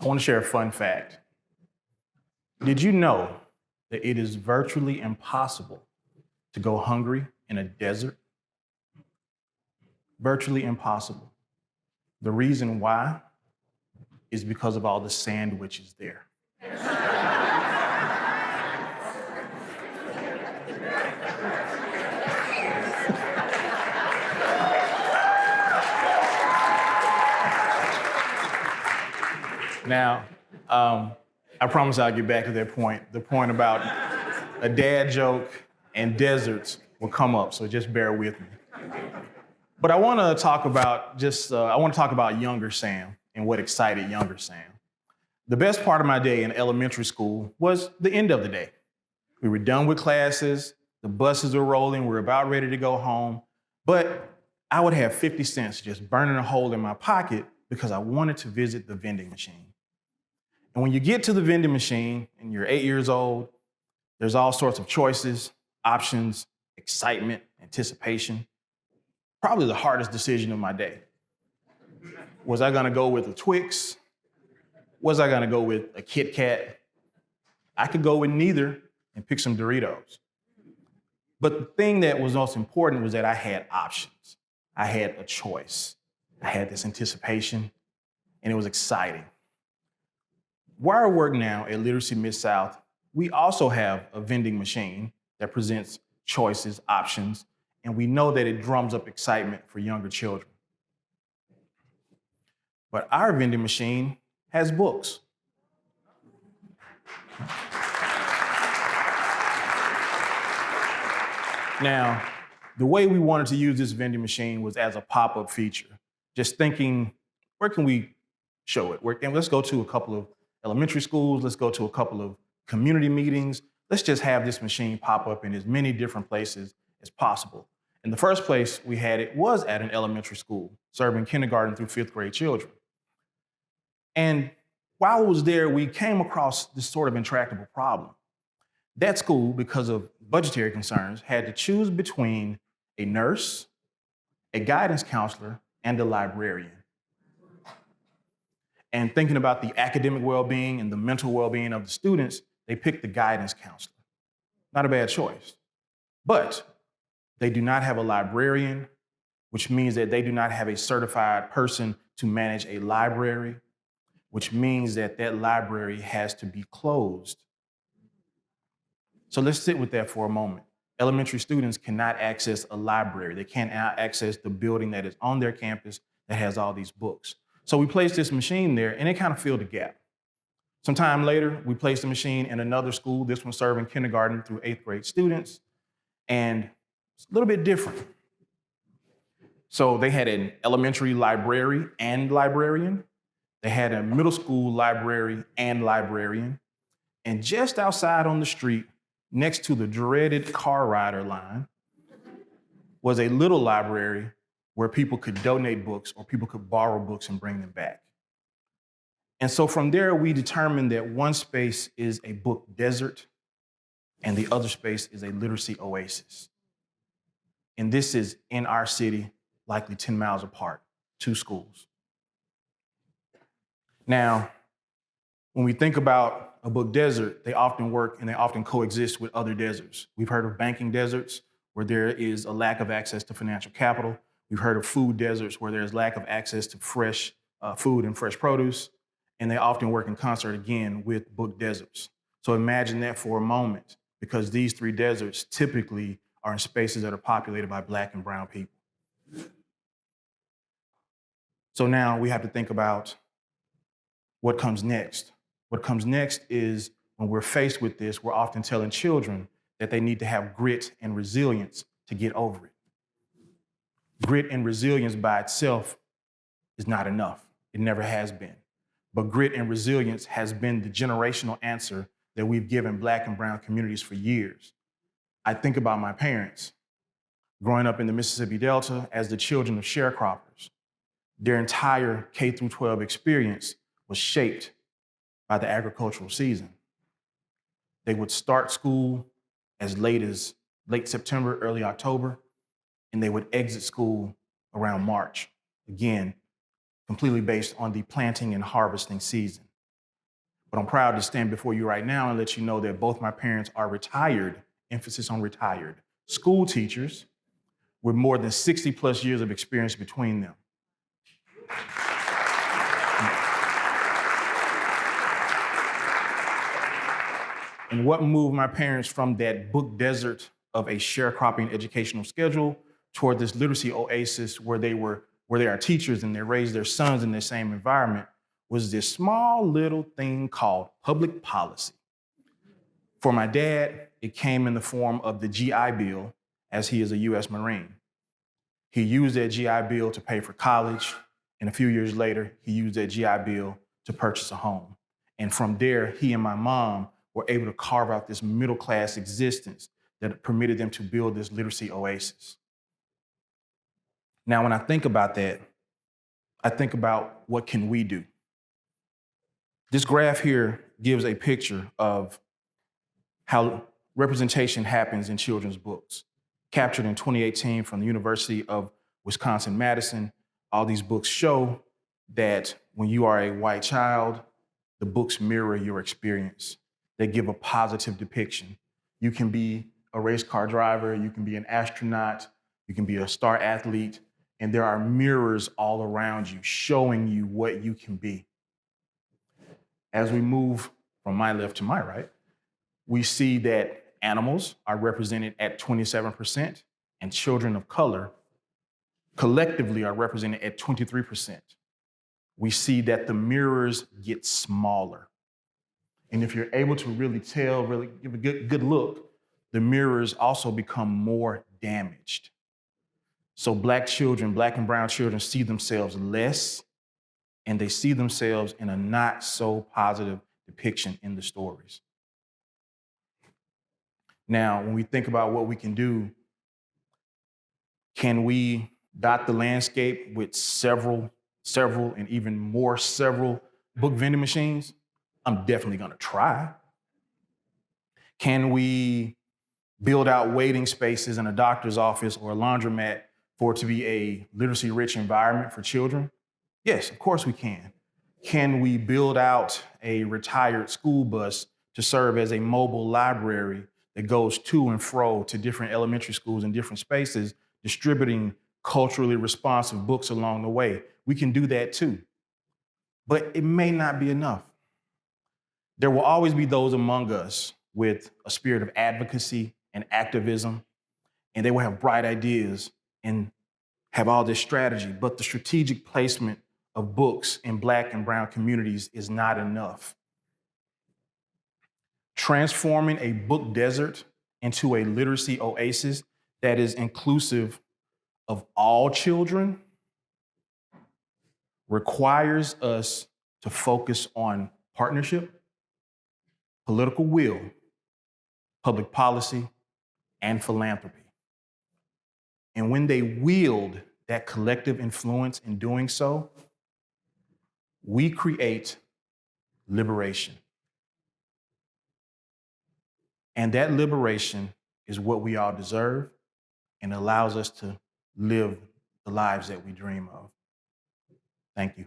I want to share a fun fact. Did you know that it is virtually impossible to go hungry in a desert? Virtually impossible. The reason why is because of all the sandwiches there. Now, I promise I'll get back to that point. The point about a dad joke and deserts will come up, so just bear with me. But I want to talk about younger Sam and what excited younger Sam. The best part of my day in elementary school was the end of the day. We were done with classes, the buses were rolling, we were about ready to go home, but I would have 50 cents just burning a hole in my pocket because I wanted to visit the vending machine. And when you get to the vending machine and you're 8 years old, there's all sorts of choices, options, excitement, anticipation. Probably the hardest decision of my day. Was I gonna go with a Twix? Was I gonna go with a Kit Kat? I could go with neither and pick some Doritos. But the thing that was most important was that I had options. I had a choice. I had this anticipation, and it was exciting. Where I work now at Literacy Mid-South, we also have a vending machine that presents choices, options, and we know that it drums up excitement for younger children. But our vending machine has books. Now, the way we wanted to use this vending machine was as a pop-up feature. Just thinking, where can we show it? Let's go to a couple of elementary schools, let's go to a couple of community meetings. Let's just have this machine pop up in as many different places as possible. And the first place we had it was at an elementary school, serving kindergarten through 5th grade children. And while I was there, we came across this sort of intractable problem. That school, because of budgetary concerns, had to choose between a nurse, a guidance counselor, and a librarian. And thinking about the academic well-being and the mental well-being of the students, they picked the guidance counselor. Not a bad choice. But they do not have a librarian, which means that they do not have a certified person to manage a library, which means that that library has to be closed. So let's sit with that for a moment. Elementary students cannot access a library. They can't access the building that is on their campus that has all these books. So we placed this machine there, and it kind of filled the gap. Sometime later, we placed the machine in another school, this one serving kindergarten through 8th grade students, and it's a little bit different. So they had an elementary library and librarian. They had a middle school library and librarian. And just outside on the street, next to the dreaded car rider line, was a little library where people could donate books or people could borrow books and bring them back. And so from there, we determined that one space is a book desert and the other space is a literacy oasis. And this is in our city, likely 10 miles apart, 2 schools. Now, when we think about a book desert, they often work and they often coexist with other deserts. We've heard of banking deserts, where there is a lack of access to financial capital. We've heard of food deserts, where there's lack of access to fresh food and fresh produce. And they often work in concert, again, with book deserts. So imagine that for a moment, because these 3 deserts typically are in spaces that are populated by Black and brown people. So now we have to think about what comes next. What comes next is when we're faced with this, we're often telling children that they need to have grit and resilience to get over it. Grit and resilience by itself is not enough. It never has been. But grit and resilience has been the generational answer that we've given Black and brown communities for years. I think about my parents growing up in the Mississippi Delta as the children of sharecroppers. Their entire K through 12 experience was shaped by the agricultural season. They would start school as late September, early October, and they would exit school around March. Again, completely based on the planting and harvesting season. But I'm proud to stand before you right now and let you know that both my parents are retired, emphasis on retired, school teachers with more than 60 plus years of experience between them. And what moved my parents from that book desert of a sharecropping educational schedule toward this literacy oasis where they are teachers and they raise their sons in the same environment was this small little thing called public policy. For my dad, it came in the form of the GI Bill, as he is a US Marine. He used that GI Bill to pay for college, and a few years later, he used that GI Bill to purchase a home. And from there, he and my mom were able to carve out this middle-class existence that permitted them to build this literacy oasis. Now, when I think about that, I think about what can we do? This graph here gives a picture of how representation happens in children's books. Captured in 2018 from the University of Wisconsin-Madison, all these books show that when you are a white child, the books mirror your experience. They give a positive depiction. You can be a race car driver, you can be an astronaut, you can be a star athlete, and there are mirrors all around you showing you what you can be. As we move from my left to my right, we see that animals are represented at 27%, and children of color collectively are represented at 23%. We see that the mirrors get smaller. And if you're able to really tell, really give a good look, the mirrors also become more damaged. So Black children, Black and brown children see themselves less, and they see themselves in a not so positive depiction in the stories. Now, when we think about what we can do, can we dot the landscape with several, and even more several book vending machines? I'm definitely gonna try. Can we build out waiting spaces in a doctor's office or a laundromat for it to be a literacy-rich environment for children? Yes, of course we can. Can we build out a retired school bus to serve as a mobile library that goes to and fro to different elementary schools in different spaces, distributing culturally responsive books along the way? We can do that too. But it may not be enough. There will always be those among us with a spirit of advocacy and activism, and they will have bright ideas and have all this strategy, but the strategic placement of books in Black and brown communities is not enough. Transforming a book desert into a literacy oasis that is inclusive of all children requires us to focus on partnership, political will, public policy, and philanthropy. And when they wield that collective influence in doing so, we create liberation. And that liberation is what we all deserve and allows us to live the lives that we dream of. Thank you.